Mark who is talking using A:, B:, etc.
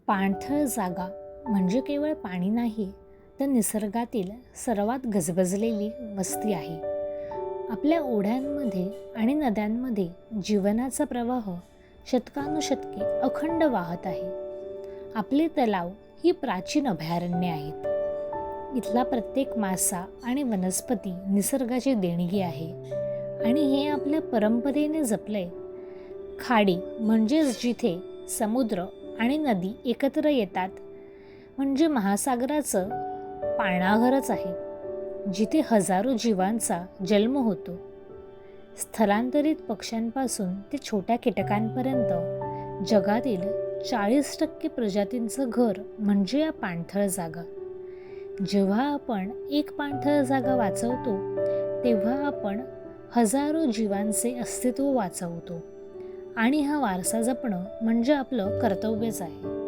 A: पाणथळ जागा म्हणजे केवळ पाणी नाही, तर निसर्गातील सर्वात गजबजलेली वस्ती आहे. आपल्या ओढ्यांमध्ये आणि नद्यांमध्ये जीवनाचा प्रवाह शतकानुशतके अखंड वाहत आहे. आपले तलाव ही प्राचीन अभयारण्ये आहेत. इथला प्रत्येक मासा आणि वनस्पती निसर्गाची देणगी आहे आणि हे आपल्या परंपरेने जपले. खाडी म्हणजेच जिथे समुद्र आणि नदी एकत्र येतात, म्हणजे महासागराचं पाळणाघरच आहे, जिथे हजारो जीवांचा जन्म होतो. स्थलांतरित पक्ष्यांपासून ते छोट्या कीटकांपर्यंत जगातील 40% प्रजातींचं घर म्हणजे या पाणथळ जागा. जेव्हा आपण एक पाणथळ जागा वाचवतो, तेव्हा आपण हजारो जीवांचे अस्तित्व वाचवतो आणि हा वारसा जपणं म्हणजे आपलं कर्तव्यच आहे.